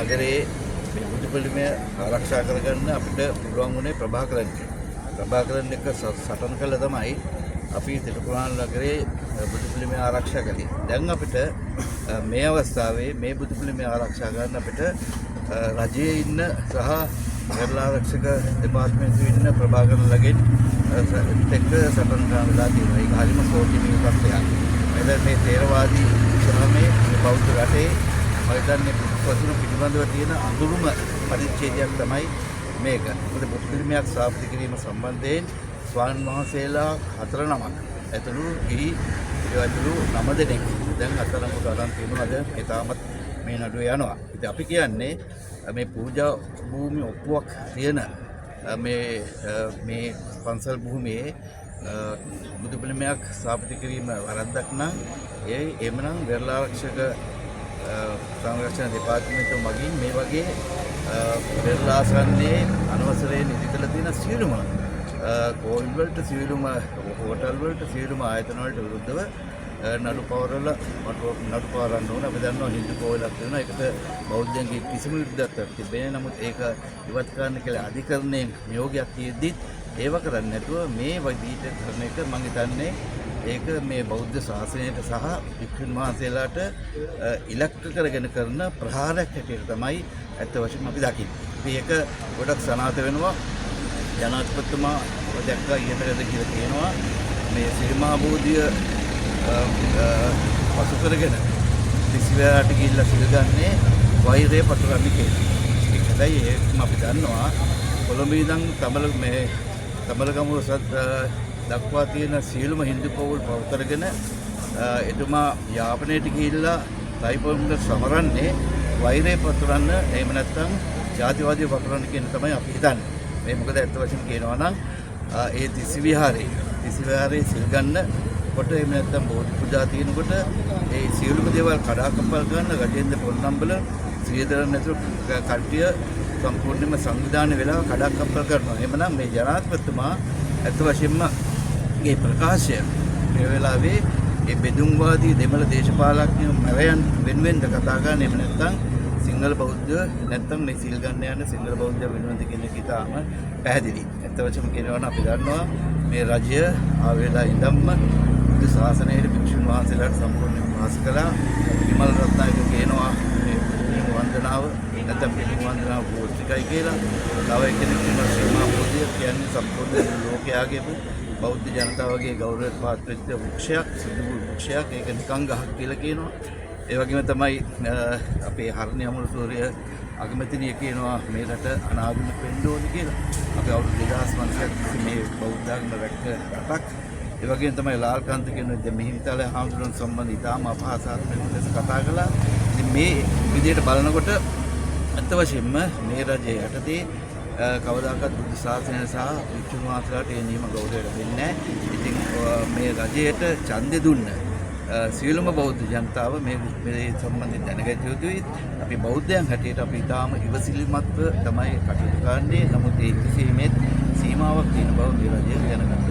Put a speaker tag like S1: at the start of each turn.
S1: නගරයේ මේ බුදු පිළිමය ආරක්ෂා කරගන්න අපිට පුළුවන් වුණේ ප්‍රභාකරන්. ප්‍රභාකරන් එක්ක සටන් කළා තමයි අපි තිරුකුරාල් නගරේ බුදු පිළිමය ආරක්ෂා කළේ. දැන් අපිට මේ අවස්ථාවේ මේ බුදු පිළිමය ආරක්ෂා කරන්න අපිට රජයේ ඉන්න සහ නගර ආරක්ෂක දෙපාර්තමේන්තුවේ ඉන්න ප්‍රභාකරන්ලගෙන් එක්ක සටන් කරලා තියෙනවා. ඒක හරිම සෝචනීය තත්ත්වයක්. මේ තේරවාදී සමයේ බෞද්ධ රටේ මයිදන්නේ පසුන පිළිබඳව තියෙන අඳුරුම පරිච්ඡේදයක් තමයි මේක. මොකද බුදු පිළිමයක් ස්ථාපිත කිරීම සම්බන්ධයෙන් ස්වාමීන් වහන්සේලා 4 නමක් ඇතුළු ගිහි ඇතුළු 9 දෙනෙක් දැන් අත්අඩංගුවට අරන් තියෙනවා. ඒ තාමත් මේ නඩුව යනවා. ඉතින් අපි කියන්නේ මේ පූජා භූමි ඔප්පුවක් තියෙන මේ පන්සල් භූමියේ බුදු පිළිමයක් ස්ථාපිත කිරීම වරද්දක් නම් එමනම් වෙරළ ආරක්ෂක සංරක්ෂණ දෙපාර්තමේන්තුව මගින් මේ වගේ වෙරළ ආසන්නයේ අනවසරයෙන් ඉදිකළ තියෙන සියලුම කෝල් වලට සියලුම හෝටල් වලට සියලුම ආයතන වලට විරුද්ධව නඩු පවරන්න ඕන. අපි දන්නවා හින්දු කෝවිලක් තියෙනවා. ඒකට බෞද්ධයන්ගේ කිසිම විරුද්ධත්වයක් තිබෙන්නේ. නමුත් ඒක ඉවත් කරන්න කියලා අධිකරණයෙන් නියෝගයක් තියෙද්දිත් ඒව කරන්නේ නැතුව මේ වගේ කරන එක මම හිතන්නේ ඒක මේ බෞද්ධ ශාසනයට සහ වික්‍රම වහන්සේලාට ඉලක්ක කරගෙන කරන ප්‍රහාරයක් හැටියට තමයි ඇත්ත වශයෙන්ම අපි දකින්නේ. ඉතින් ඒක ගොඩක් සනාථ වෙනවා. ජනාධිපතිතුමා දැක්කා ඊටකද කියලා කියනවා මේ සිරිමා බෝධිය පසු කරගෙන දිස්වැයට ගිහිල්ලා සිල් ගන්නේ වෛරය පතුරන්නේ කියලා. ඒකයි ඒකම අපි දන්නවා කොළඹ ඉඳන් තමලගමුව දක්වා තියෙන සියලුම හින්දු පවුල් පව කරගෙන එතුමා යාපනයට ගිහිල්ලා තයිපොන්ද සමරන්නේ වෛරය පතුරන්න එහෙම නැත්නම් ජාතිවාදීව පතුරන්න කියන තමයි අපි හිතන්නේ. මේ මොකද ඇත්ත වශයෙන්ම කියනවා නම් ඒ තිස්ස විහාරේ සිල් ගන්න කොට එහෙම නැත්නම් බෝධි පූජා තියෙනකොට ඒ සියලුම දේවල් කඩාකප්පල් කරන රජේන්ද්‍ර පොල්නම්බල ශ්‍රීධරන් ඇතුළු කට්ටිය සම්පූර්ණයෙන්ම සංවිධානය වෙලා කඩාකප්පල් කරනවා. එහෙමනම් මේ ජනාධිපතිතුමා ඇත්ත වශයෙන්ම මේ ප්‍රකාශය මේ වෙලාවේ ඒ බෙදුම්වාදී දෙමළ දේශපාලඥයෝ මරයන් වෙනුවෙන්ද කතා කරන්නේ. එහෙම නැත්නම් සිංහල බෞද්ධ නැත්නම් මේ සිල් ගන්න යන සිංහල බෞද්ධ වෙනුවෙන්ද කියන එක ඉතාම පැහැදිලි. ඇත්ත වශයෙන්ම කියනවා නම් අපි දන්නවා මේ රජය ආවෙලා ඉඳන්ම බුදු ශාසනයේ භික්ෂුන් වහන්සේලාට සම්පූර්ණයෙන් වාස කළා. විමල් රත්නායක කියනවා මේ වන්දනාව නැත්නම් පිළිම වන්දනාව පූර්තිකයි කියලා. තව කෙනෙක් කියනවා ශ්‍රීමා බෝධිය කියන්නේ සම්පූර්ණ ලෝකයාගේ බෞද්ධ ජනතාවගේ ගෞරවයට පාත්‍ර වෙච්ච වෘක්ෂයක්, සිදු වෘක්ෂයක්. ඒක නිකං ගහක් කියලා කියනවා. ඒ වගේම තමයි අපේ හරණි අමරසූරිය අගමැතිනිය කියනවා මේ රට අනාගත වෙන්න ඕනේ කියලා. අපි අවුරුදු 2500ක් මේ බෞද්ධ ධර්ම රැක රටක්. ඒ වගේම තමයි ලාල්කාන්ත කියන මෙහිවිතාලේ හාමුදුරුවෝ සම්බන්ධ ඉතාම අපහාසාත්මක ලෙස කතා කළා. ඉතින් මේ විදිහට බලනකොට අත්ත වශයෙන්ම මේ රජයේ යටතේ කවදාකවත් බුද්ධ ශාසනය සහ වික්‍රම වහන්සේලාට ඒ නියම ගෞරවය ලැබෙන්නේ නැහැ. ඉතින් මේ රජයට ඡන්දෙ දුන්න සියලුම බෞද්ධ ජනතාව මේ සම්බන්ධයෙන් දැනගත යුතුයි. අපි බෞද්ධයන් හැටියට අපි ඊටාම ඉවසිලිමත්ව තමයි කටයුතු කරන්නේ. නමුත් ඒ කිසිමෙත් සීමාවක් තියෙන බව මේ රජය දැනගන්න